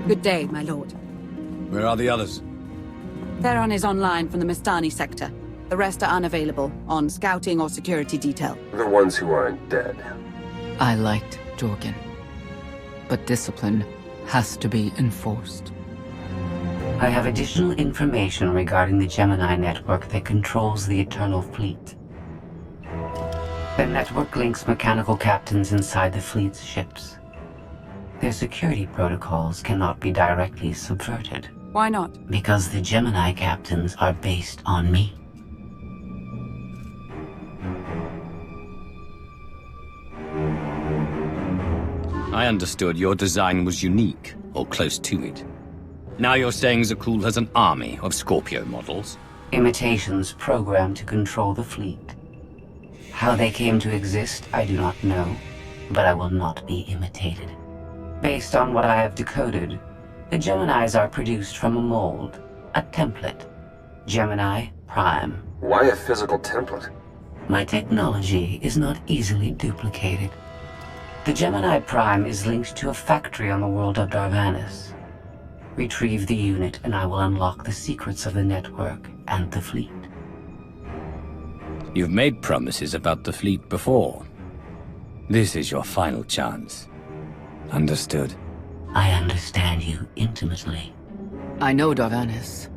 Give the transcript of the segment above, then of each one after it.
Good day, my lord. Where are the others? Theron is online from the Mistani sector. The rest are unavailable, on scouting or security detail. The ones who aren't dead. I liked Jorgen, but discipline has to be enforced. I have additional information regarding the Gemini network that controls the Eternal Fleet. The network links mechanical captains inside the fleet's ships. Their security protocols cannot be directly subverted. Why not? Because the Gemini captains are based on me. I understood your design was unique, or close to it. Now you're saying Zakul has an army of Scorpio models? Imitations programmed to control the fleet. How they came to exist, I do not know, but I will not be imitated. Based on what I have decoded, the Geminis are produced from a mold, a template. Gemini Prime. Why a physical template? My technology is not easily duplicated. The Gemini Prime is linked to a factory on the world of Darvanis. Retrieve the unit and I will unlock the secrets of the network and the fleet. You've made promises about the fleet before. This is your final chance. Understood. I understand you intimately. I know Darvanis.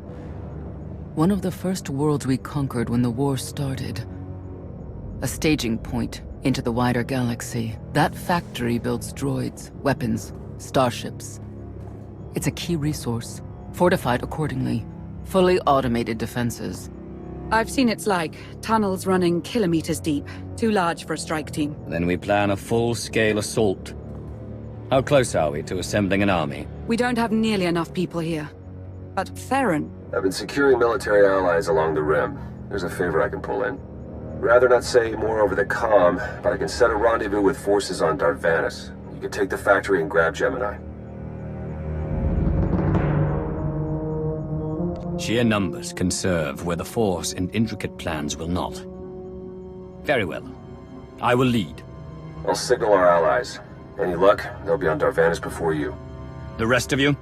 One of the first worlds we conquered when the war started. A staging point into the wider galaxy. That factory builds droids, weapons, starships. It's a key resource, fortified accordingly. Fully automated defenses. I've seen it's like tunnels running kilometers deep. Too large for a strike team. Then we plan a full-scale assault. How close are we to assembling an army? We don't have nearly enough people here. But Theron... I've been securing military allies along the rim. There's a favor I can pull in. Rather not say more over the comm, but I can set a rendezvous with forces on Darvanis. You can take the factory and grab Gemini. Sheer numbers can serve where the Force and intricate plans will not. Very well. I will lead. I'll signal our allies. Any luck, they'll be on Darvanis before you. The rest of you,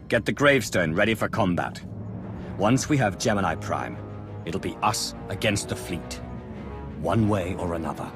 get the gravestone ready for combat. Once we have Gemini Prime, it'll be us against the fleet. One way or another.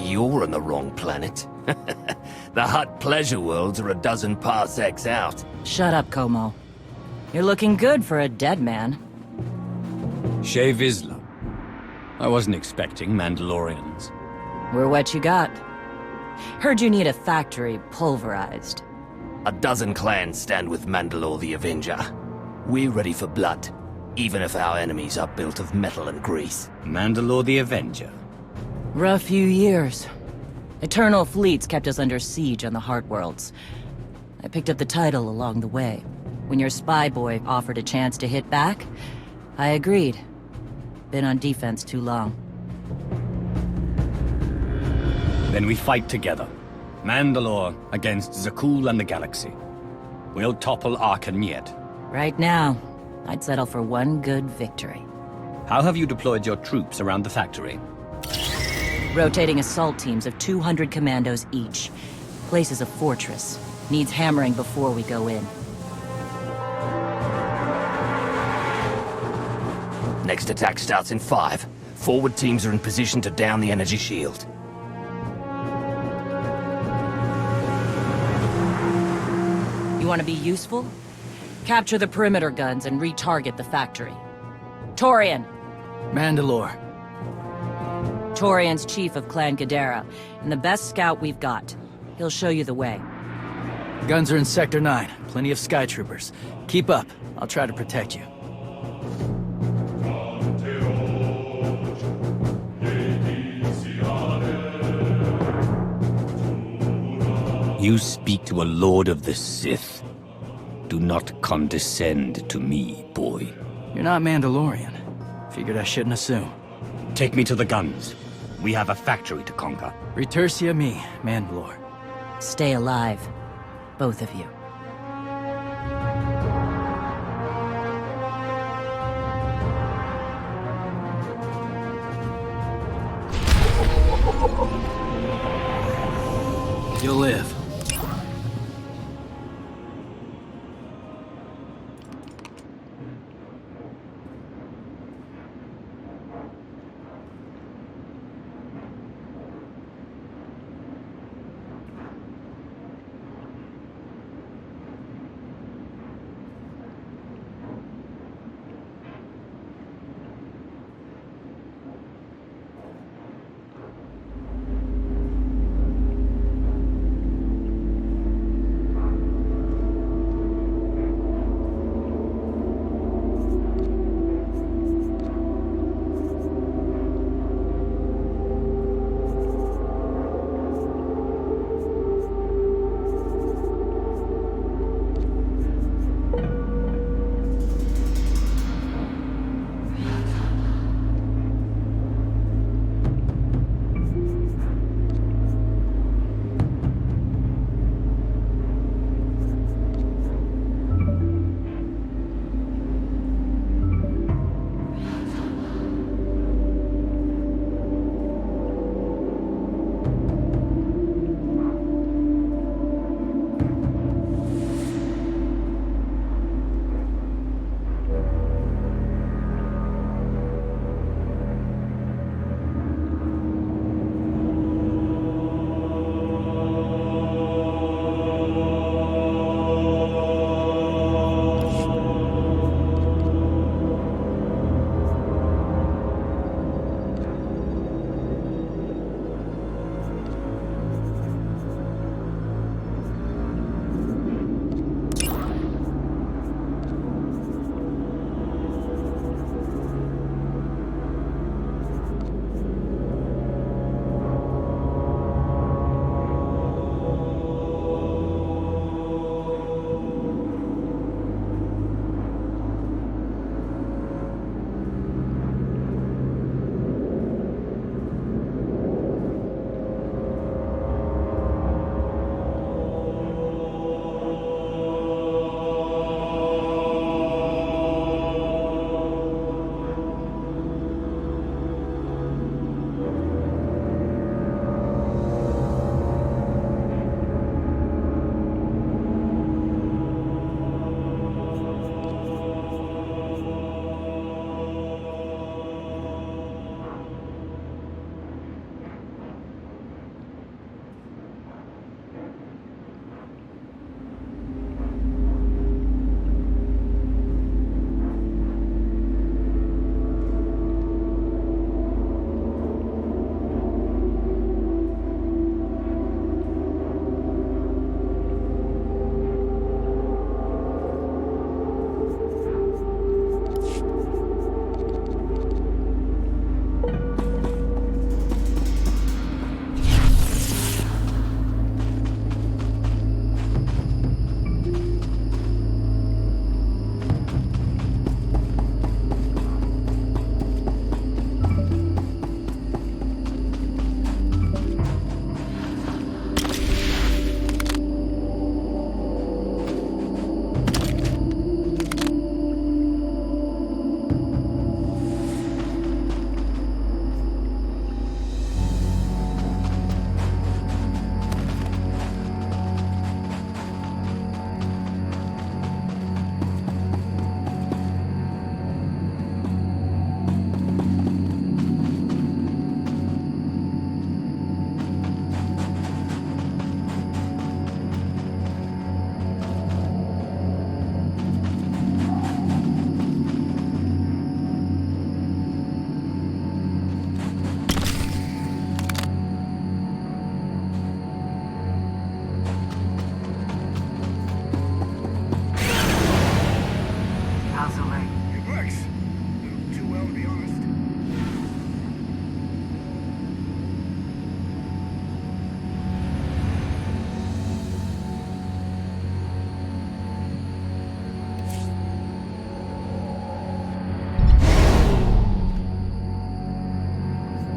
You're on the wrong planet. The Hutt pleasure worlds are a dozen parsecs out. Shut up, Como. You're looking good for a dead man. Shea Vizsla. I wasn't expecting Mandalorians. We're what you got. Heard you need a factory pulverized. A dozen clans stand with Mandalore the Avenger. We're ready for blood, even if our enemies are built of metal and grease. Mandalore the Avenger. Rough few years. Eternal fleets kept us under siege on the Heart Worlds. I picked up the title along the way. When your spy boy offered a chance to hit back, I agreed. Been on defense too long. Then we fight together. Mandalore against Zakul and the Galaxy. We'll topple Arkan yet. Right now, I'd settle for one good victory. How have you deployed your troops around the factory? Rotating assault teams of 200 commandos each. Place is a fortress. Needs hammering before we go in. Next attack starts in 5. Forward teams are in position to down the energy shield. You want to be useful? Capture the perimeter guns and retarget the factory. Torian! Mandalore. Torian's chief of Clan Ghidorah, and the best scout we've got. He'll show you the way. Guns are in Sector 9. Plenty of Sky Troopers. Keep up. I'll try to protect you. You speak to a Lord of the Sith. Do not condescend to me, boy. You're not Mandalorian. Figured I shouldn't assume. Take me to the guns. We have a factory to conquer. Retursia me, Mandalore. Stay alive. Both of you. You'll live.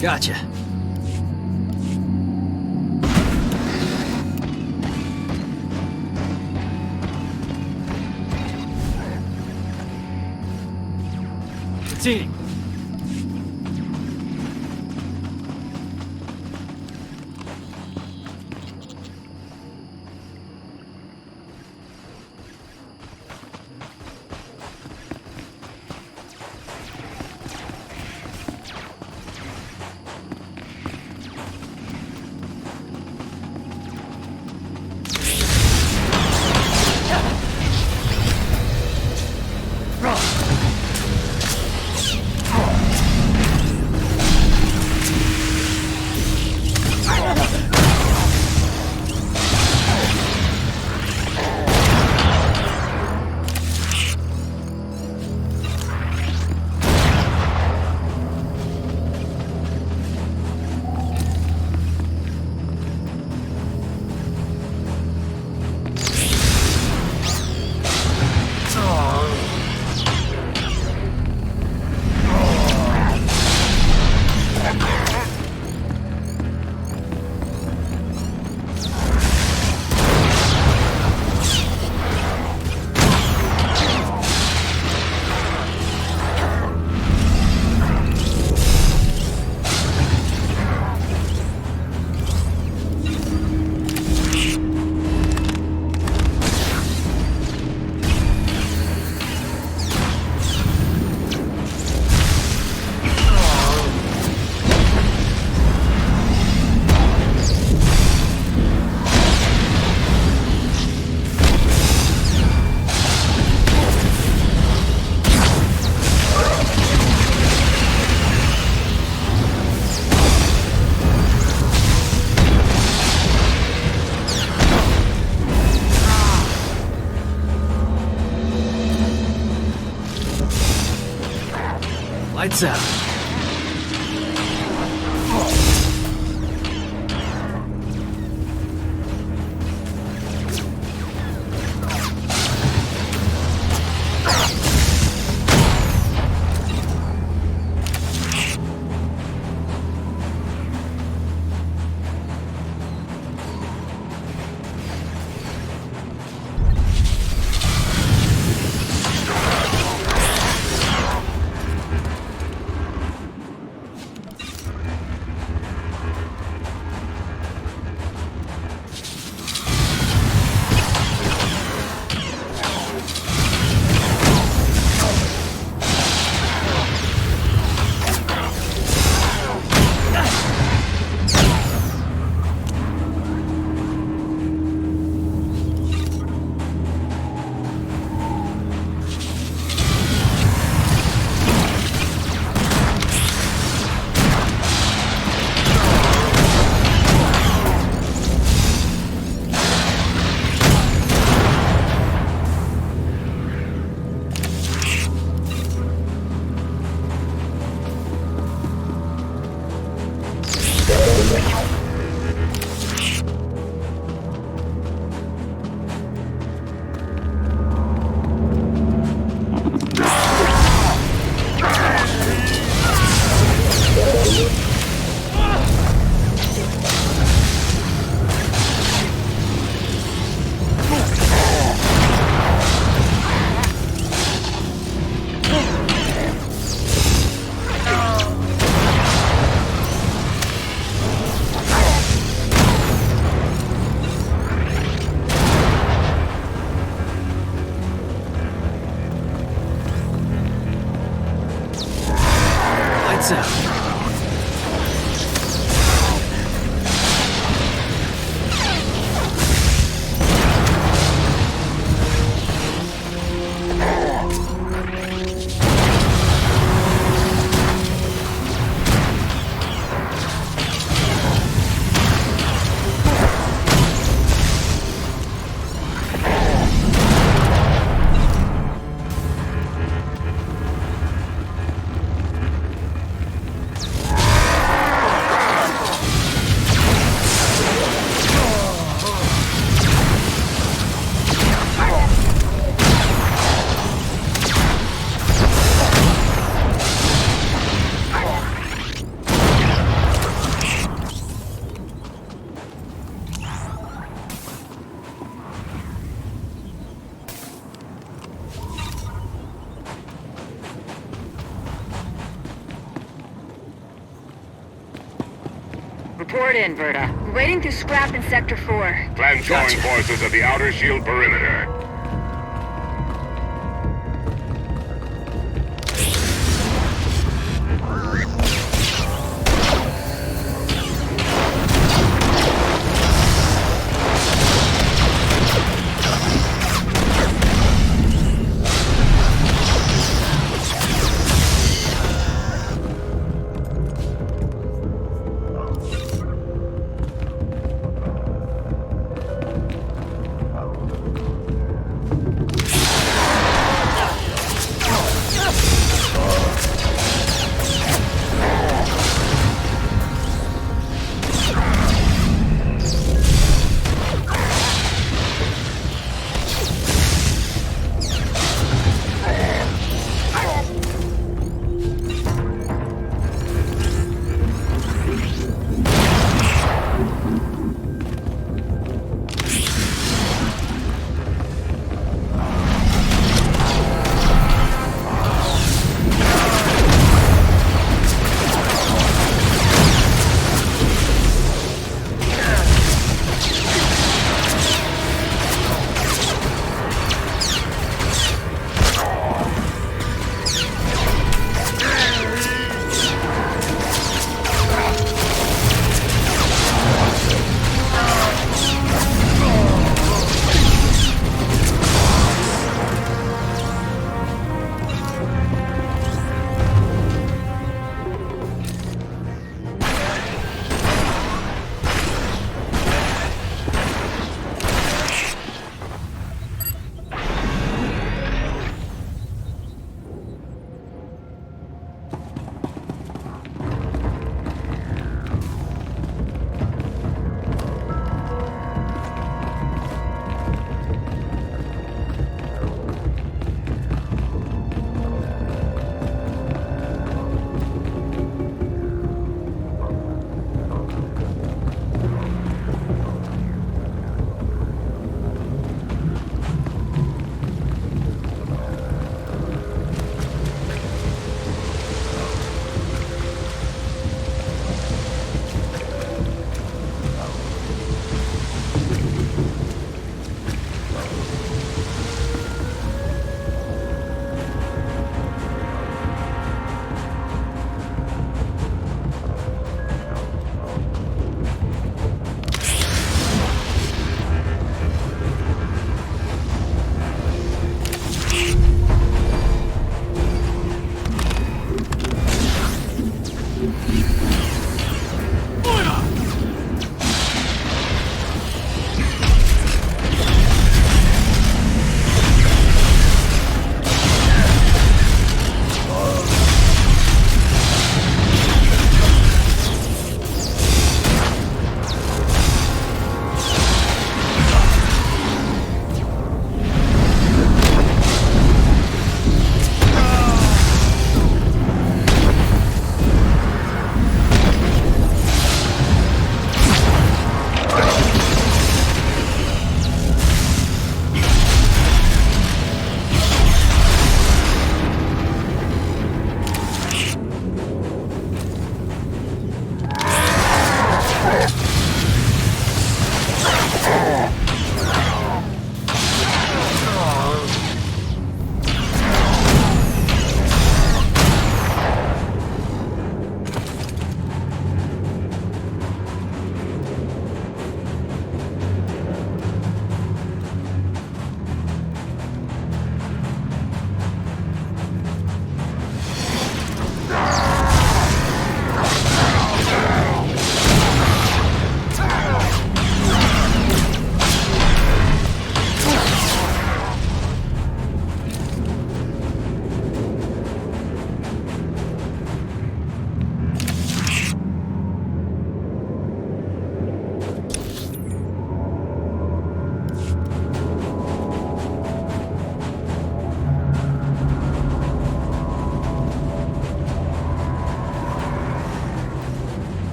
Gotcha. Proceeding. Lights out. Lights out. Report in, Verta. We're waiting to scrap in Sector 4. Clan join forces at the outer shield perimeter.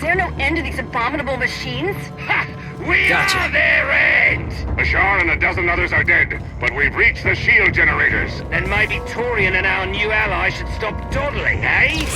there no end to these abominable machines? Ha! We Gotcha. are their end! Bashar and a dozen others are dead, but we've reached the shield generators. Then maybe Torian and our new ally should stop dawdling, eh?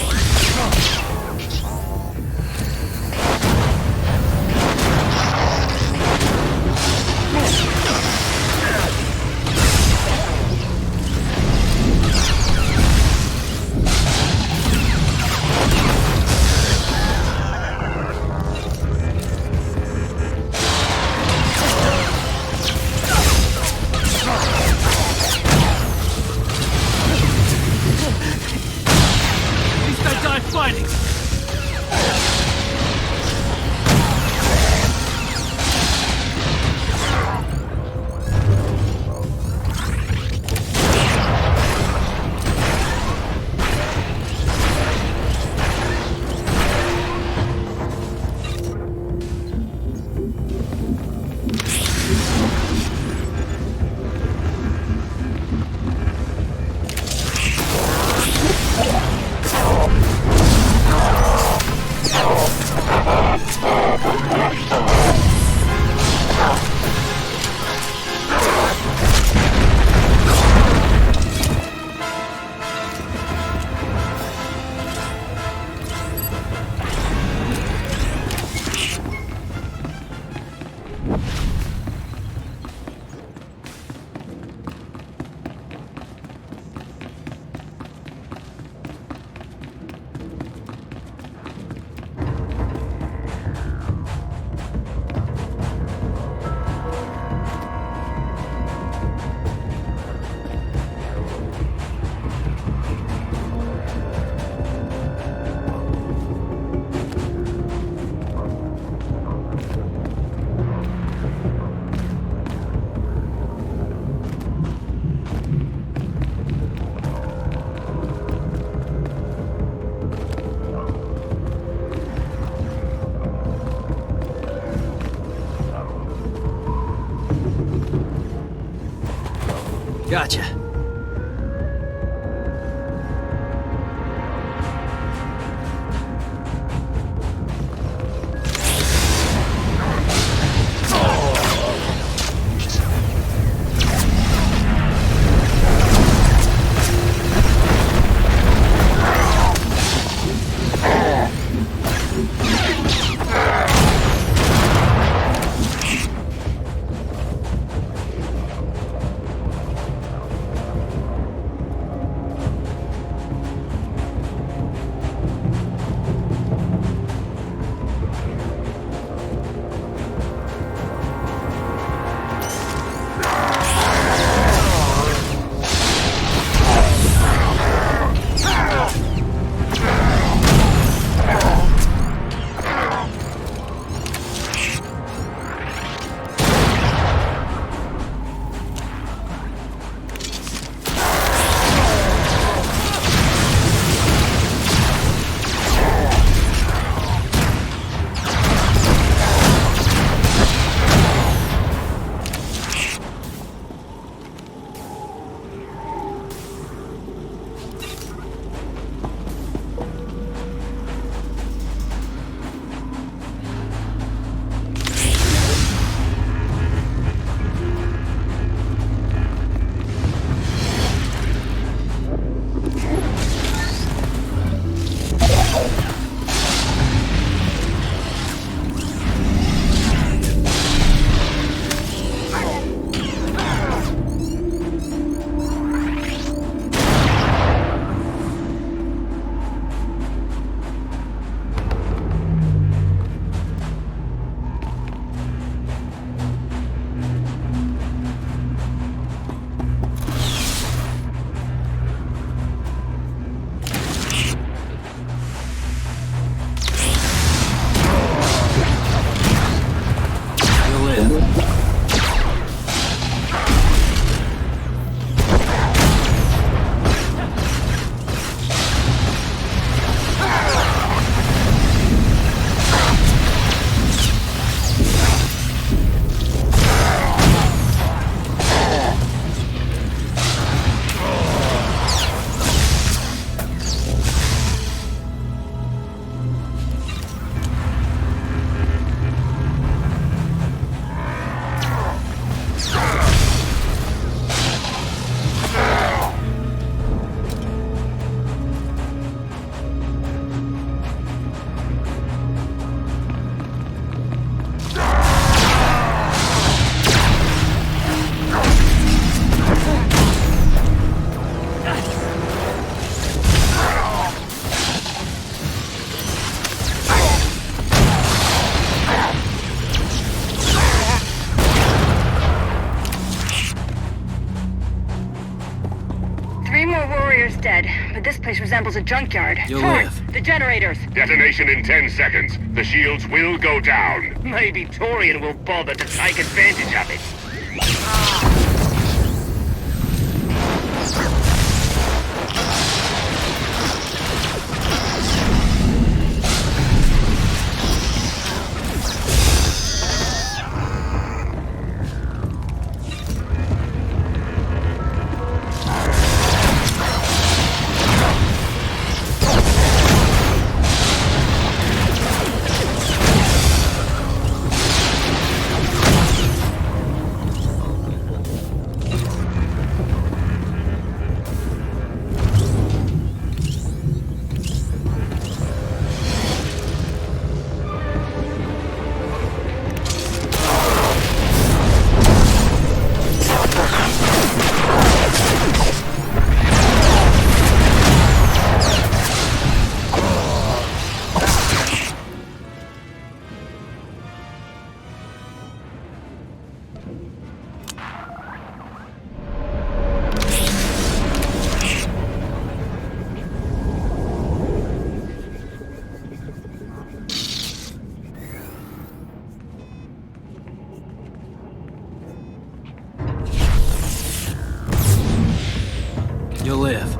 Gotcha. resembles a junkyard. You'll Fort, live. the generators. Detonation in 10 seconds. The shields will go down. Maybe Torian will bother to take advantage of it. You'll live.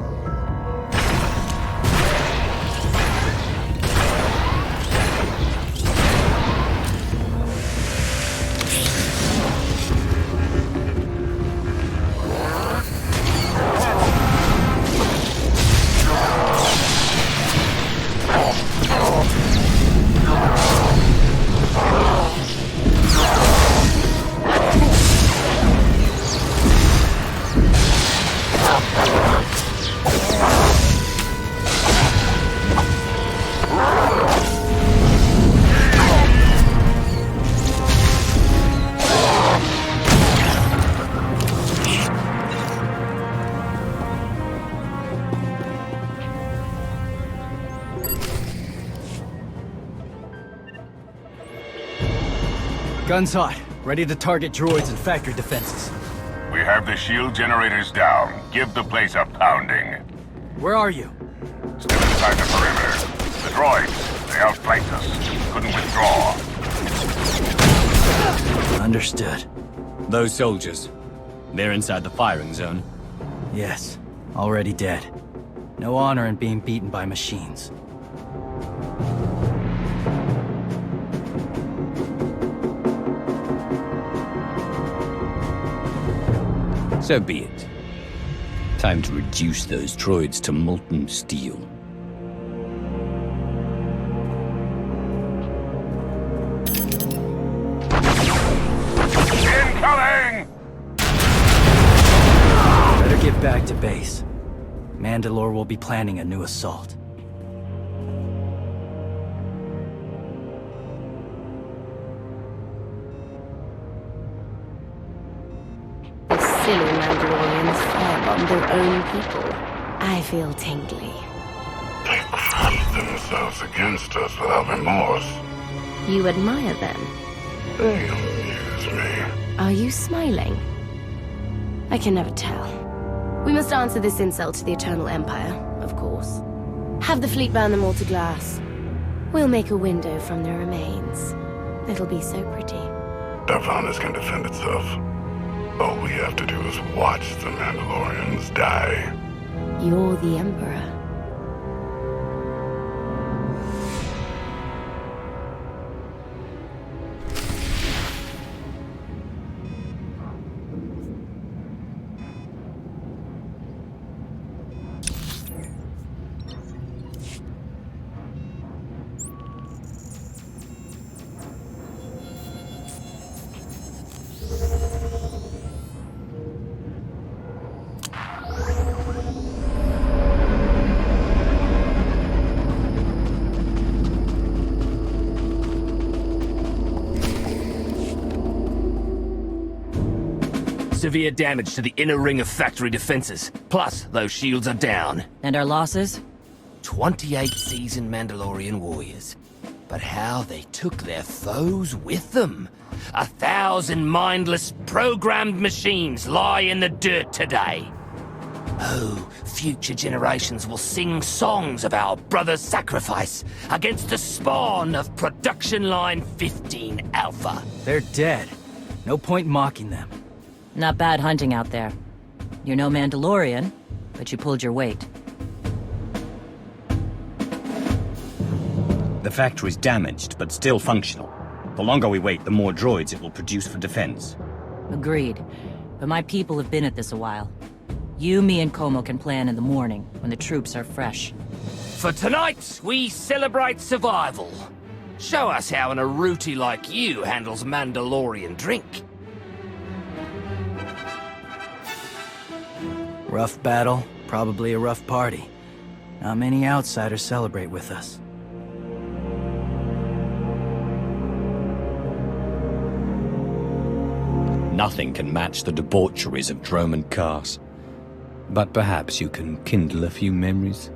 Guns hot. Ready to target droids and factory defenses. We have the shield generators down. Give the place a pounding. Where are you? Still inside the perimeter. The droids, they outflanked us. Couldn't withdraw. Understood. Those soldiers, they're inside the firing zone. Yes. Already dead. No honor in being beaten by machines. So be it. Time to reduce those droids to molten steel. Incoming! Better get back to base. Mandalore will be planning a new assault. The silly Mandalorians firebomb their own people. I feel tingly. They defend themselves against us without remorse. You admire them? They amuse me. Are you smiling? I can never tell. We must answer this insult to the Eternal Empire, of course. Have the fleet burn them all to glass. We'll make a window from their remains. It'll be so pretty. Darvanus can defend itself. All we have to do is watch the Mandalorians die. You're the Emperor. Severe damage to the inner ring of factory defenses. Plus, those shields are down. And our losses? 28 seasoned Mandalorian warriors. But how they took their foes with them. 1,000 mindless, programmed machines lie in the dirt today. Oh, future generations will sing songs of our brother's sacrifice against the spawn of Production Line 15 Alpha. They're dead. No point mocking them. Not bad hunting out there. You're no Mandalorian, but you pulled your weight. The factory's damaged, but still functional. The longer we wait, the more droids it will produce for defense. Agreed. But my people have been at this a while. You, me, and Como can plan in the morning, when the troops are fresh. For tonight, we celebrate survival. Show us how an Aruti like you handles Mandalorian drink. Rough battle, probably a rough party. Not many outsiders celebrate with us. Nothing can match the debaucheries of Drome and Cars. But perhaps you can kindle a few memories?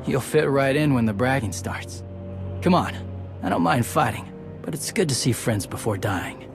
You'll fit right in when the bragging starts. Come on, I don't mind fighting, but it's good to see friends before dying.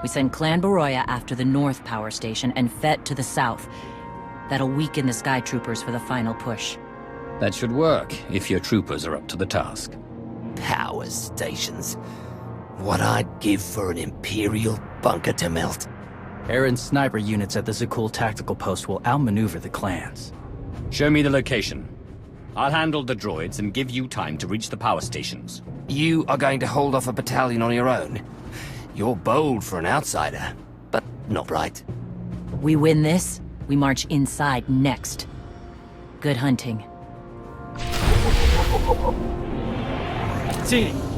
We send Clan Baroya after the North Power Station and Fett to the south. That'll weaken the Sky Troopers for the final push. That should work, if your troopers are up to the task. Power stations. What I'd give for an Imperial bunker to melt. Aaron's sniper units at the Zakul tactical post will outmaneuver the clans. Show me the location. I'll handle the droids and give you time to reach the power stations. You are going to hold off a battalion on your own? You're bold for an outsider, but not right. We win this, we march inside next. Good hunting. Team!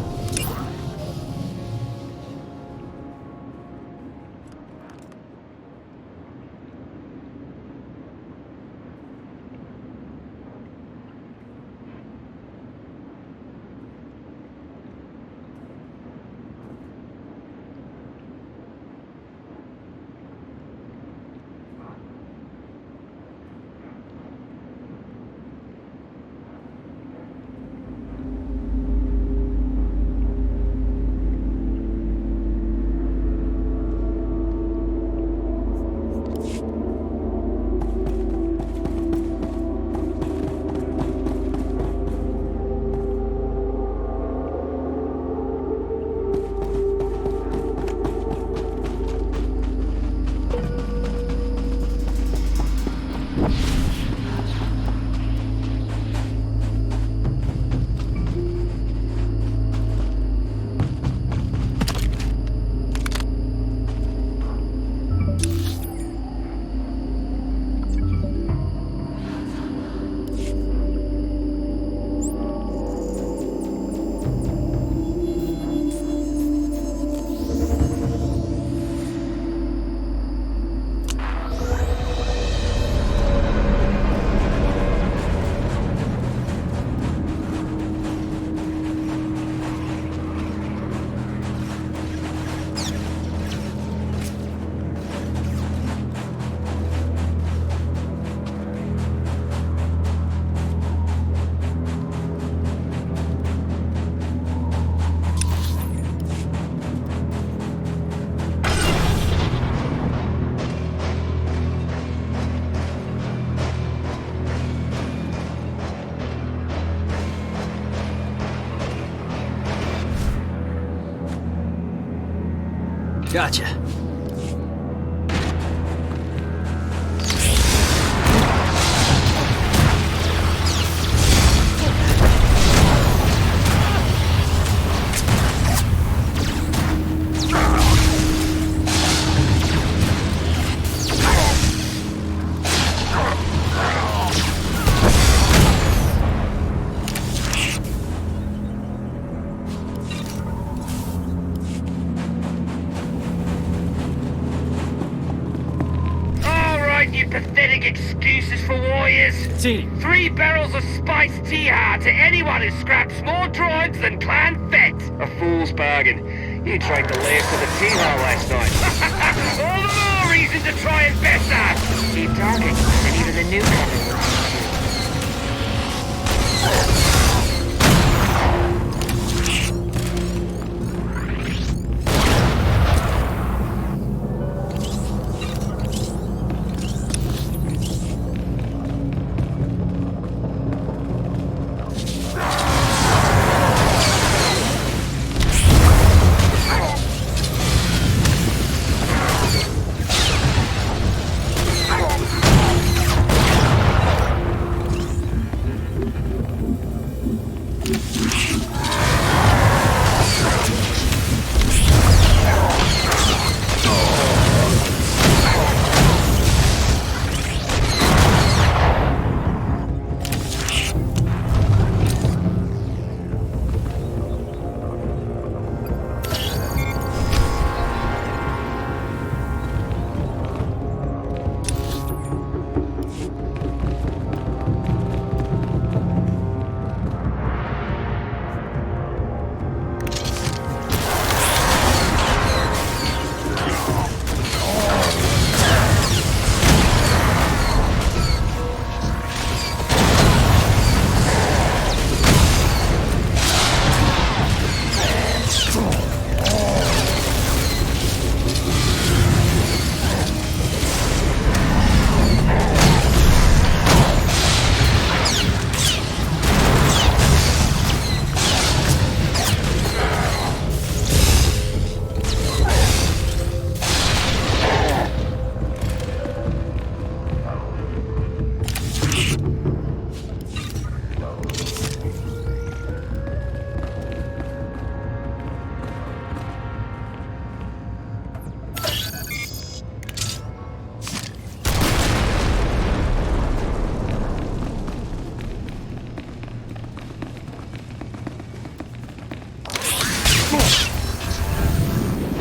Gotcha. warriors! It's eating. 3 barrels of spiced tea to anyone who scraps more droids than Clan Fett! A fool's bargain. You drank the last of the tea last night. All the more reason to try and better! Keep talking, and even the newcomer will teach you.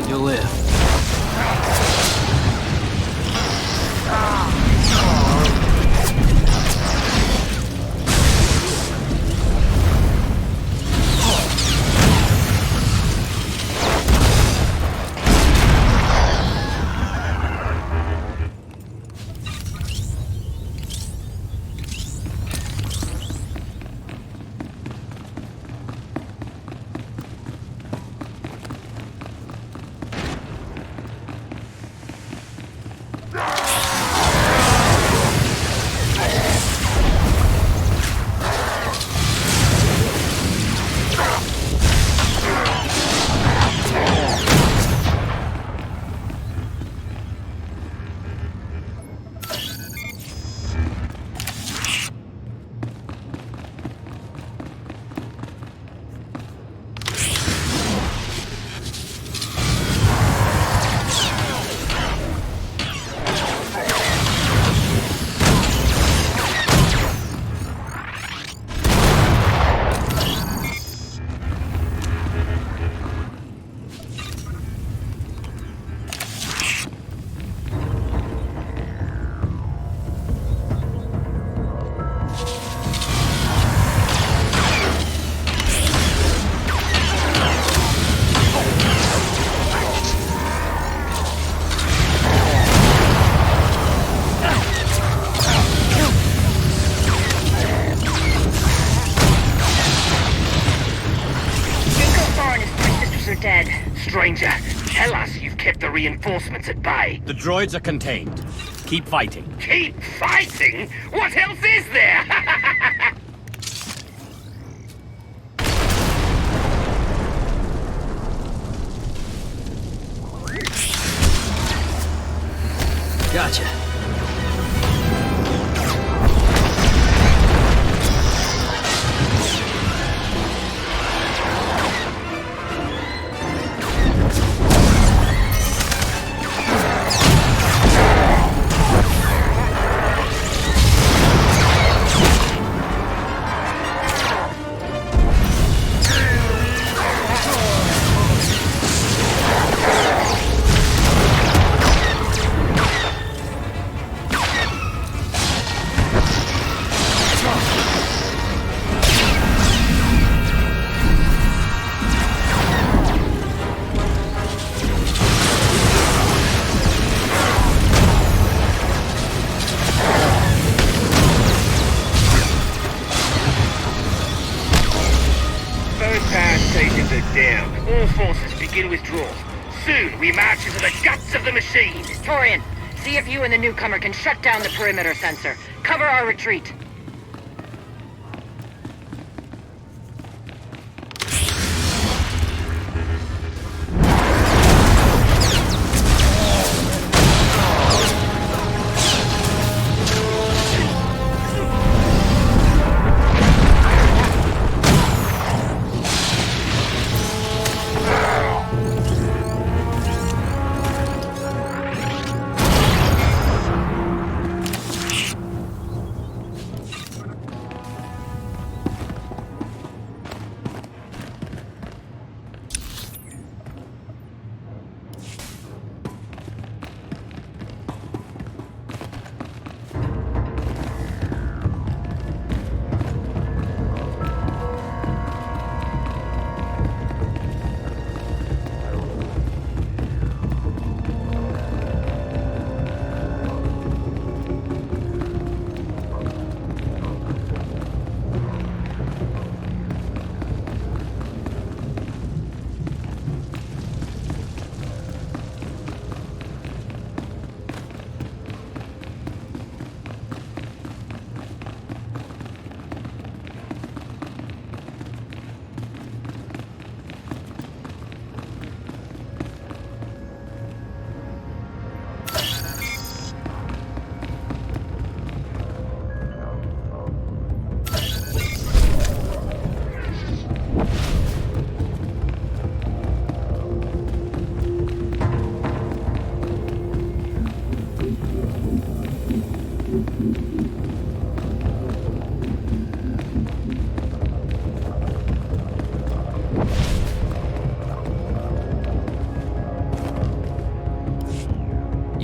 You'll live. Dead. Stranger, tell us you've kept the reinforcements at bay. The droids are contained. Keep fighting. Keep fighting? What else is there? Gotcha. Good down. All forces begin withdrawal. Soon we march into the guts of the machine. Torian, see if you and the newcomer can shut down the perimeter sensor. Cover our retreat.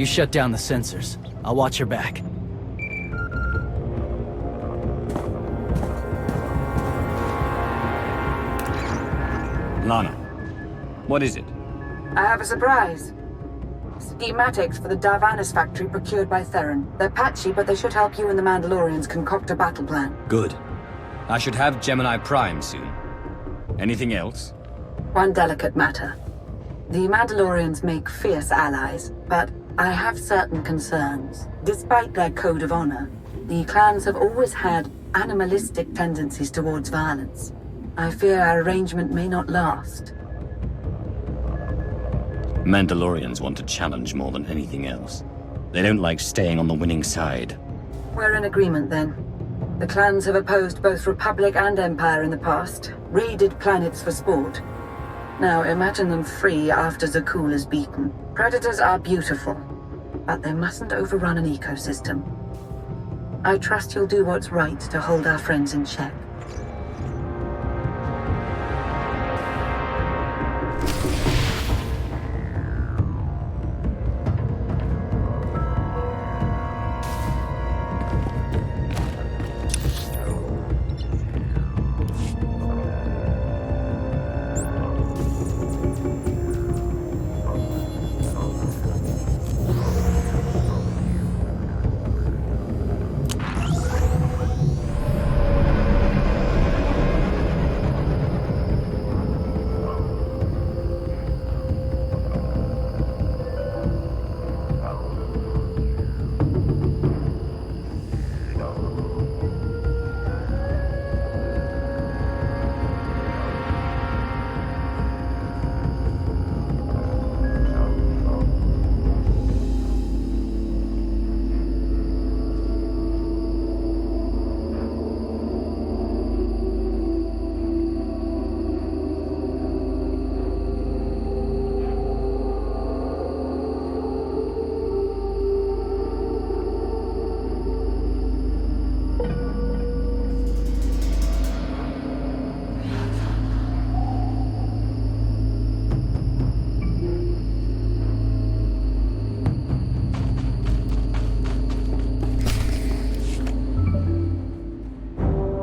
You shut down the sensors. I'll watch your back. Lana, what is it? I have a surprise. Schematics for the Darvanis factory procured by Theron. They're patchy, but they should help you and the Mandalorians concoct a battle plan. Good. I should have Gemini Prime soon. Anything else? One delicate matter. The Mandalorians make fierce allies, but I have certain concerns. Despite their code of honor, the clans have always had animalistic tendencies towards violence. I fear our arrangement may not last. Mandalorians want a challenge more than anything else. They don't like staying on the winning side. We're in agreement then. The clans have opposed both Republic and Empire in the past, raided planets for sport. Now imagine them free after Zakul is beaten. Predators are beautiful, but they mustn't overrun an ecosystem. I trust you'll do what's right to hold our friends in check.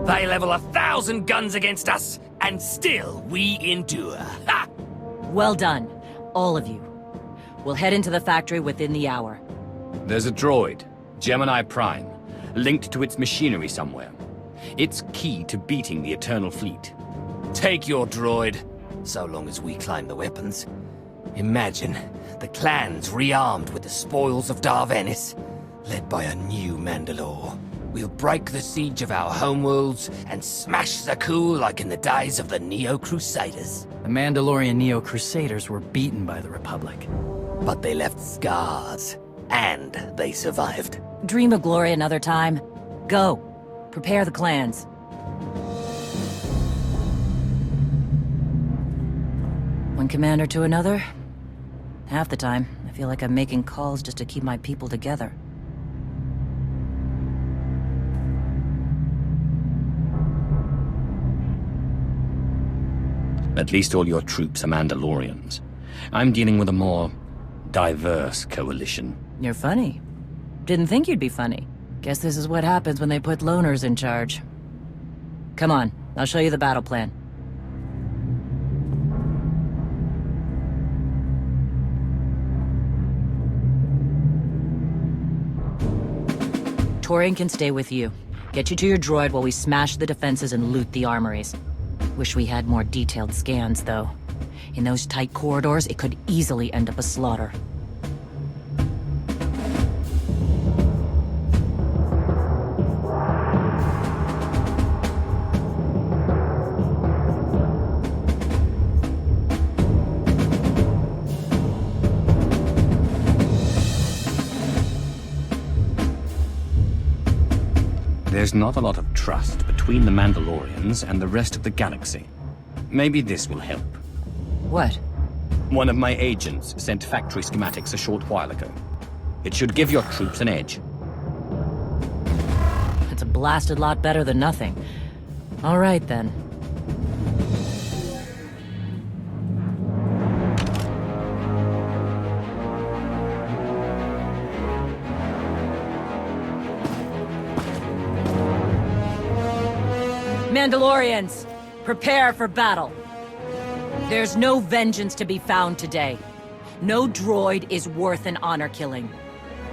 They level 1,000 guns against us, and still we endure. Ha! Well done, all of you. We'll head into the factory within the hour. There's a droid, Gemini Prime, linked to its machinery somewhere. It's key to beating the Eternal Fleet. Take your droid. so long as we claim the weapons. Imagine the clans rearmed with the spoils of Darvanis, led by a new Mandalore. We'll break the siege of our homeworlds and smash Zakul like in the days of the Neo-Crusaders. The Mandalorian Neo-Crusaders were beaten by the Republic. But they left scars, and they survived. Dream of glory another time. Go. Prepare the clans. One commander to another. Half the time, I feel like I'm making calls just to keep my people together. At least all your troops are Mandalorians. I'm dealing with a more diverse coalition. You're funny. Didn't think you'd be funny. Guess this is what happens when they put loners in charge. Come on, I'll show you the battle plan. Torian can stay with you. Get you to your droid while we smash the defenses and loot the armories. Wish we had more detailed scans, though. In those tight corridors, it could easily end up a slaughter. There's not a lot of trust between the Mandalorians and the rest of the galaxy. Maybe this will help. What? One of my agents sent factory schematics a short while ago. It should give your troops an edge. It's a blasted lot better than nothing. All right, then. Mandalorians, prepare for battle. There's no vengeance to be found today. No droid is worth an honor killing.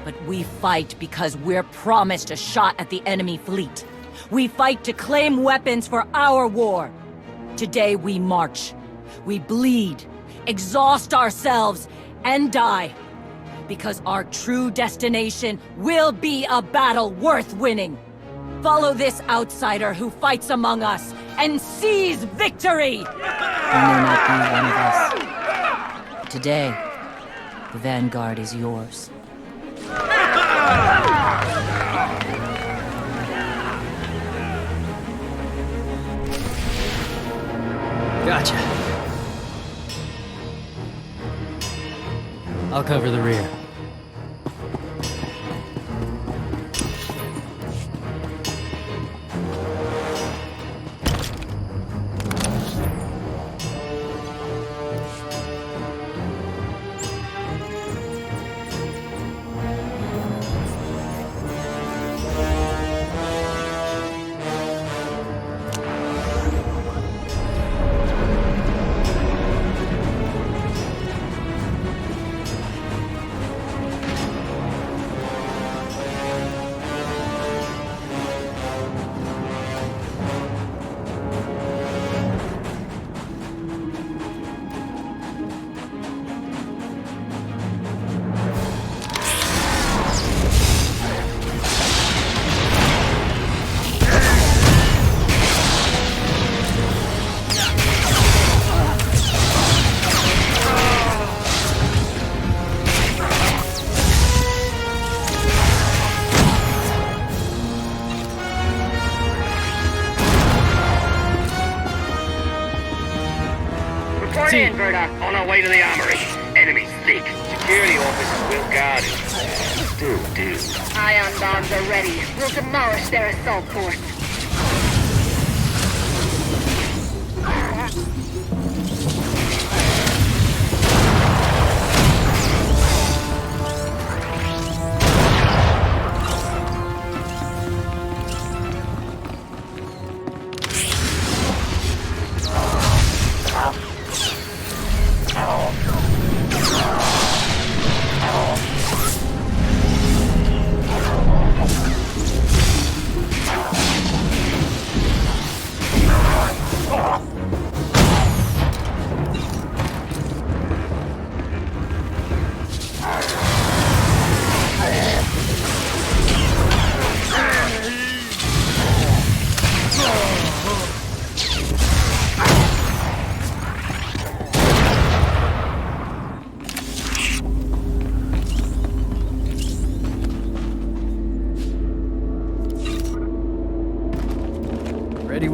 But we fight because we're promised a shot at the enemy fleet. We fight to claim weapons for our war. Today we march. We bleed, exhaust ourselves, and die. Because our true destination will be a battle worth winning. Follow this outsider who fights among us and seize victory! You may not be one of us. But today, the Vanguard is yours. Gotcha. I'll cover the rear. On our way to the armory. Enemies thick. Security officers will guard it. Still do. Ion bombs are ready. We'll demolish their assault force.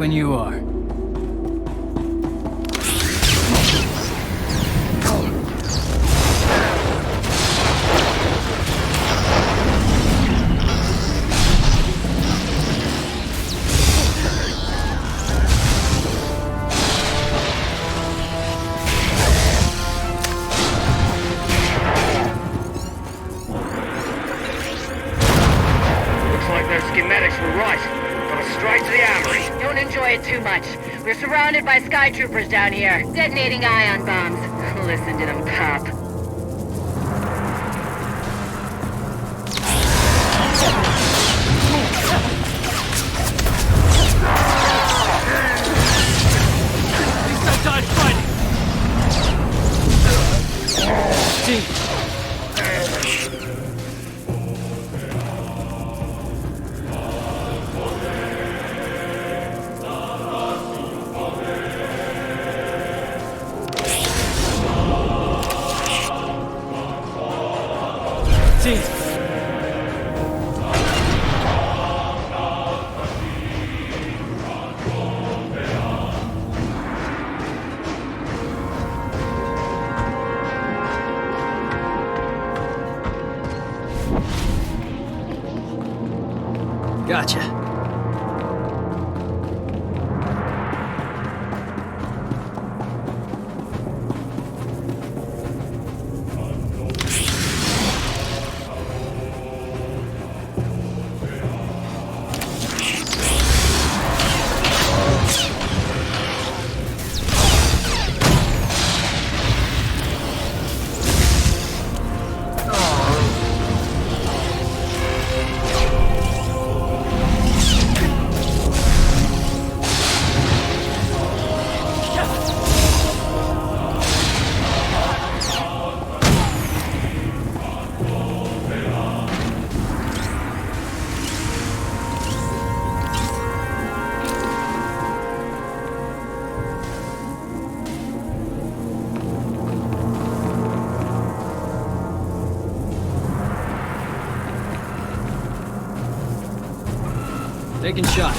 when you are. Too much. We're surrounded by sky troopers down here, detonating ion bombs. Listen to them pop. At least I died fighting! Gee. Gotcha. Taking shot.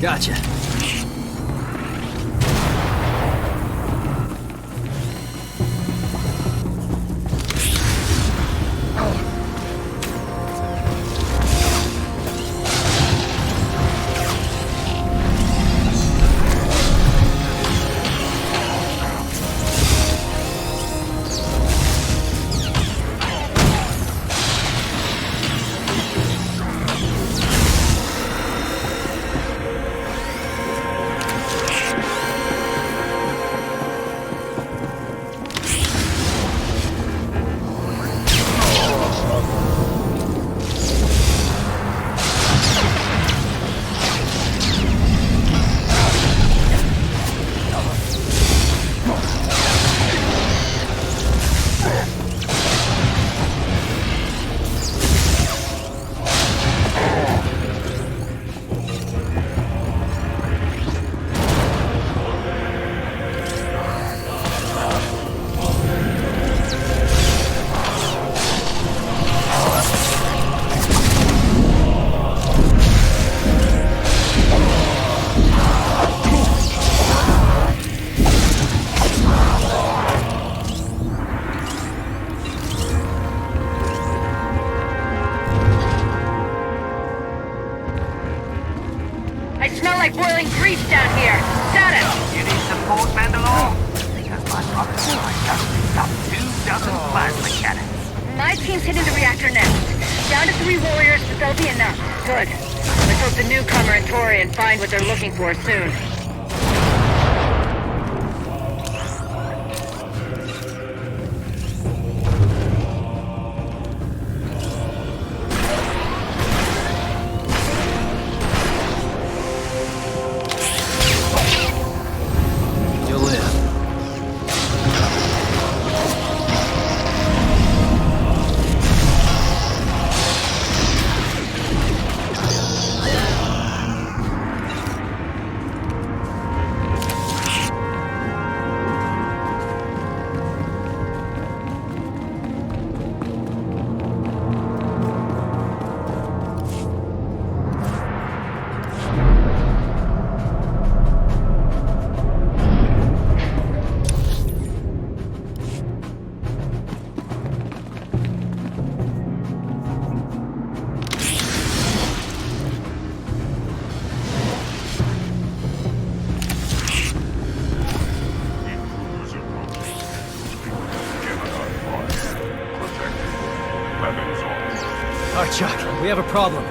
Gotcha. Got 24 plasma cannons. My team's hitting the reactor next. Down to 3 warriors, but they'll be enough. Good. Let's hope the newcomer and Torian find what they're looking for soon. Chuck, we have a problem.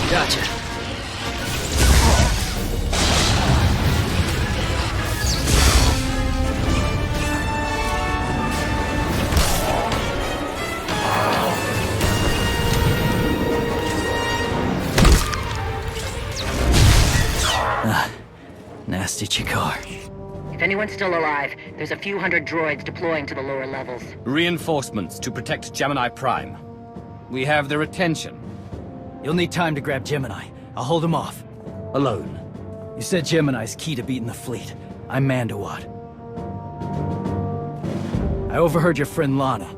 Gotcha. Nasty Chikar. If anyone's still alive, there's a few hundred droids deploying to the lower levels. Reinforcements to protect Gemini Prime. We have their attention. You'll need time to grab Gemini. I'll hold him off. Alone. You said Gemini's key to beating the fleet. I'm Mandawat. I overheard your friend Lana.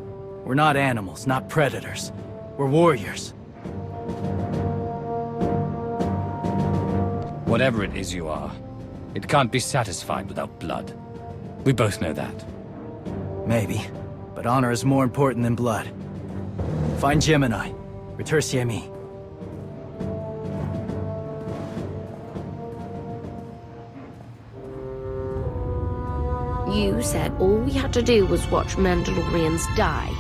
We're not animals, not predators. We're warriors. Whatever it is you are, it can't be satisfied without blood. We both know that. Maybe, but honor is more important than blood. Find Gemini. Retursiemi. You said all we had to do was watch Mandalorians die.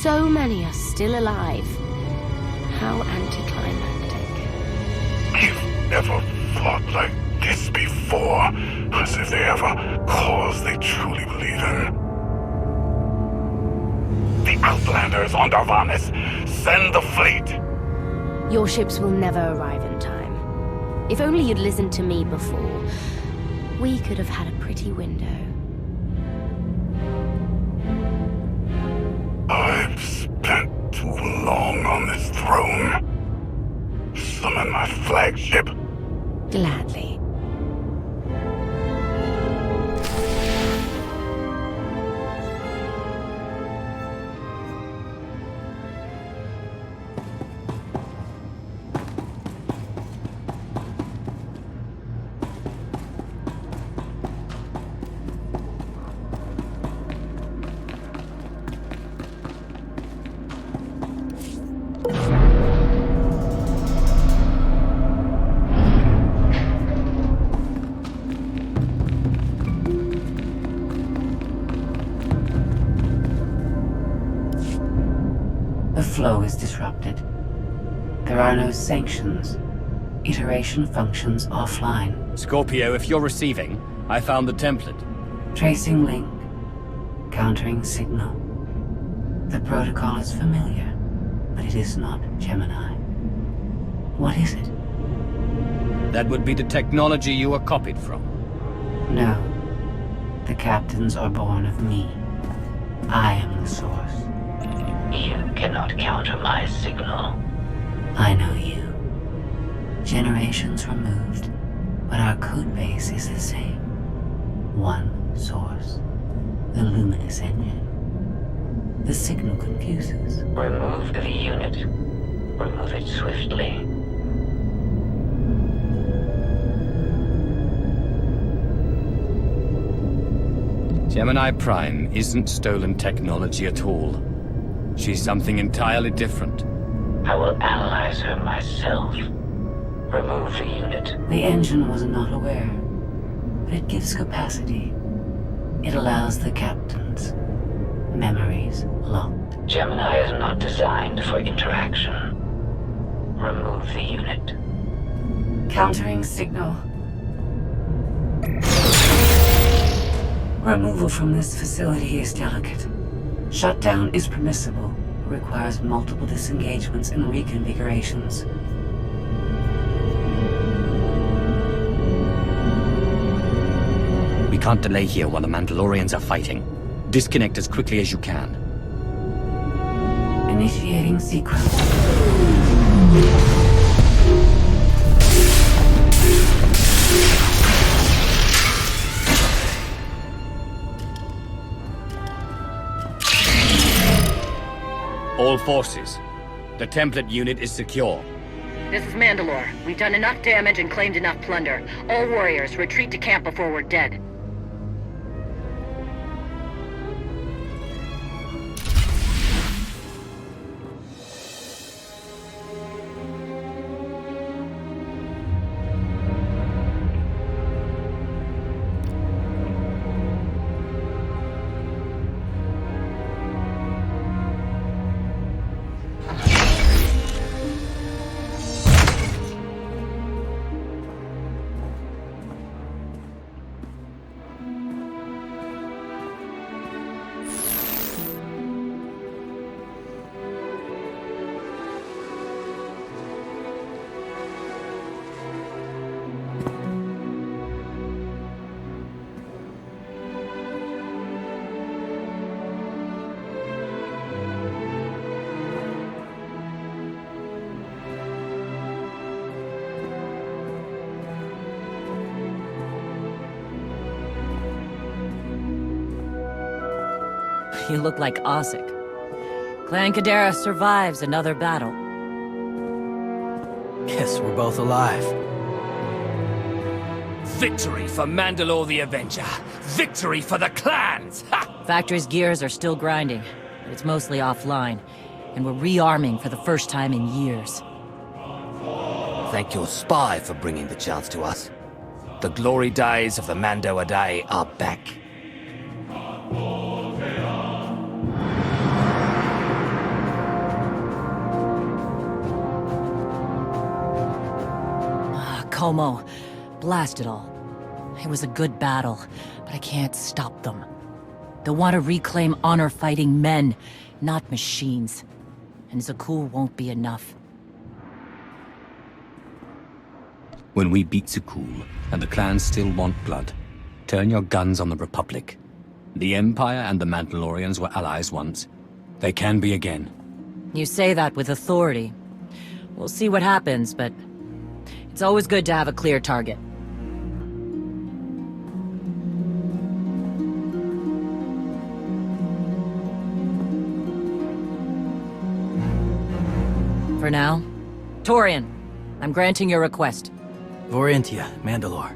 So many are still alive. How anticlimactic. You've never fought like this before, as if they have a cause they truly believe in. The Outlanders on Darvanis, send the fleet! Your ships will never arrive in time. If only you'd listened to me before, we could have had a pretty window. I've spent too long on this throne. Summon my flagship. Gladly. The flow is disrupted. There are no sanctions. Iteration functions offline. Scorpio, if you're receiving, I found the template. Tracing link. Countering signal. The protocol is familiar, but it is not Gemini. What is it? That would be the technology you were copied from. No. The captains are born of me. I am the source. You cannot counter my signal. I know you. Generations removed, but our codebase is the same. One source. The luminous engine. The signal confuses. Remove the unit. Remove it swiftly. Gemini Prime isn't stolen technology at all. She's something entirely different. I will analyze her myself. Remove the unit. The engine was not aware, but it gives capacity. It allows the captains. Memories locked. Gemini is not designed for interaction. Remove the unit. Countering signal. Removal from this facility is delicate. Shutdown is permissible, but requires multiple disengagements and reconfigurations. We can't delay here while the Mandalorians are fighting. Disconnect as quickly as you can. Initiating sequence. All forces. The template unit is secure. This is Mandalore. We've done enough damage and claimed enough plunder. All warriors, retreat to camp before we're dead. You look like Osik. Clan Kadera survives another battle. Guess we're both alive. Victory for Mandalore the Avenger! Victory for the clans! Ha! Factory's gears are still grinding, but it's mostly offline. And we're rearming for the first time in years. Thank your spy for bringing the chance to us. The glory days of the Mando Adae are back. Como. Blast it all. It was a good battle, but I can't stop them. They want to reclaim honor-fighting men, not machines. And Zakul won't be enough. When we beat Zakul, and the clans still want blood, turn your guns on the Republic. The Empire and the Mandalorians were allies once. They can be again. You say that with authority. We'll see what happens, but it's always good to have a clear target. For now, Torian, I'm granting your request. Vorintia, Mandalore.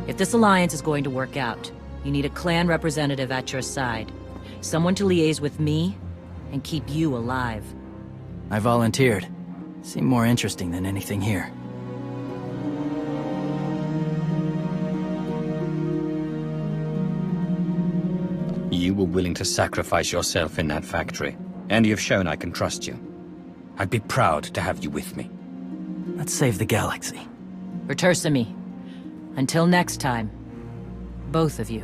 If this alliance is going to work out, you need a clan representative at your side. Someone to liaise with me and keep you alive. I volunteered. Seemed more interesting than anything here. You were willing to sacrifice yourself in that factory, and you've shown I can trust you. I'd be proud to have you with me. Let's save the galaxy. Retursa me. Until next time, both of you.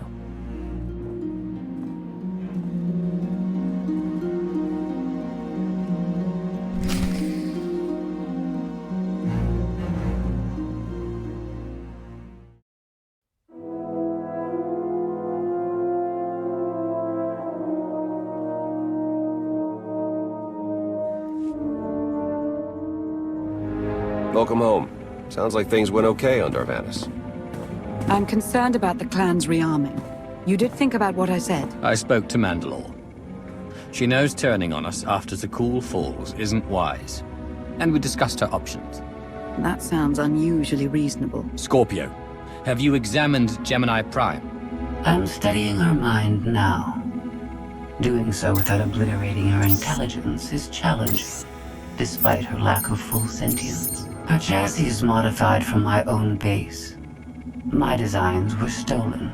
Welcome home. Sounds like things went okay on Darvanis. I'm concerned about the clan's rearming. You did think about what I said? I spoke to Mandalore. She knows turning on us after Zakuul falls isn't wise. And we discussed her options. That sounds unusually reasonable. Scorpio, have you examined Gemini Prime? I'm studying her mind now. Doing so without obliterating her intelligence is challenging, despite her lack of full sentience. Her chassis is modified from my own base. My designs were stolen.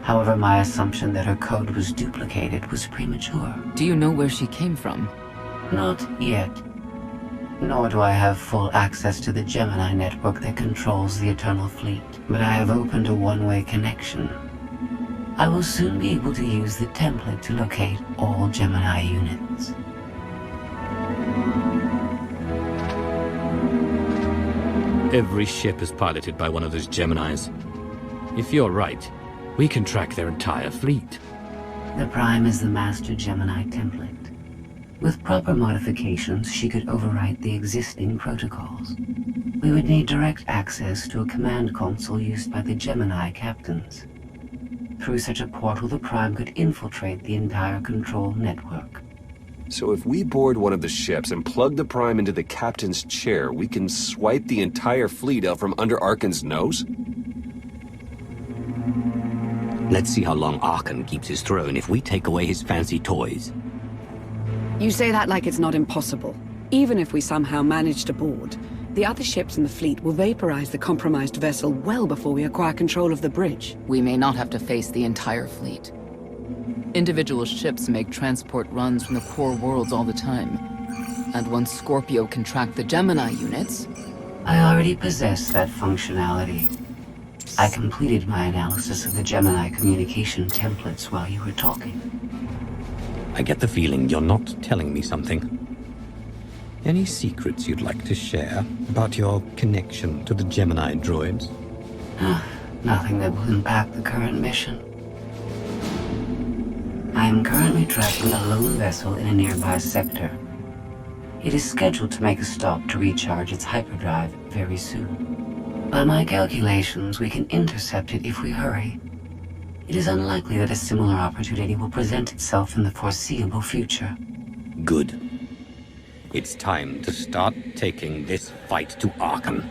However, my assumption that her code was duplicated was premature. Do you know where she came from? Not yet. Nor do I have full access to the Gemini network that controls the Eternal Fleet. But I have opened a one-way connection. I will soon be able to use the template to locate all Gemini units. Every ship is piloted by one of those Geminis. If you're right, we can track their entire fleet. The Prime is the master Gemini template. With proper modifications, she could overwrite the existing protocols. We would need direct access to a command console used by the Gemini captains. Through such a portal, the Prime could infiltrate the entire control network. So if we board one of the ships and plug the Prime into the captain's chair, we can swipe the entire fleet out from under Arkan's nose? Let's see how long Arkan keeps his throne if we take away his fancy toys. You say that like it's not impossible. Even if we somehow manage to board, the other ships in the fleet will vaporize the compromised vessel well before we acquire control of the bridge. We may not have to face the entire fleet. Individual ships make transport runs from the core worlds all the time. And once Scorpio can track the Gemini units... I already possess that functionality. I completed my analysis of the Gemini communication templates while you were talking. I get the feeling you're not telling me something. Any secrets you'd like to share about your connection to the Gemini droids? Nothing that will impact the current mission. I am currently tracking a lone vessel in a nearby sector. It is scheduled to make a stop to recharge its hyperdrive very soon. By my calculations, we can intercept it if we hurry. It is unlikely that a similar opportunity will present itself in the foreseeable future. Good. It's time to start taking this fight to Arkan.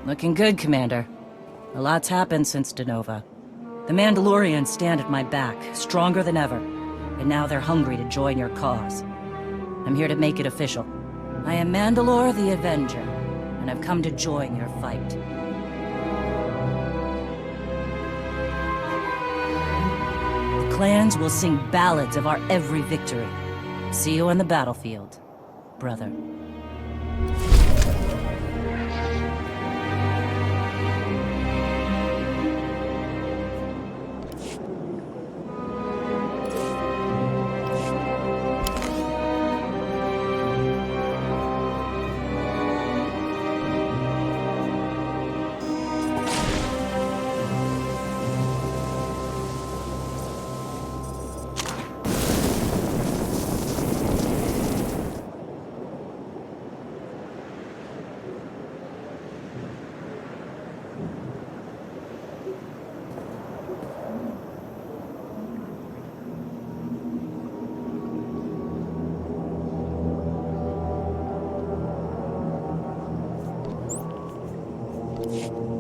Looking good, Commander. A lot's happened since Denova. The Mandalorians stand at my back, stronger than ever. And now they're hungry to join your cause. I'm here to make it official. I am Mandalore the Avenger, and I've come to join your fight. The clans will sing ballads of our every victory. See you on the battlefield, brother.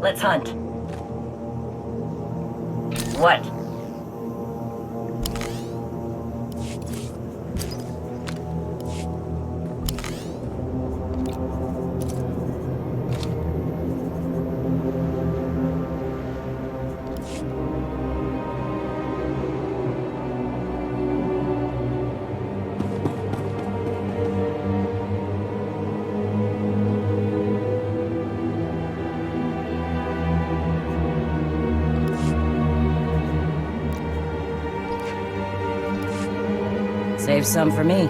Let's hunt. What? Save some for me.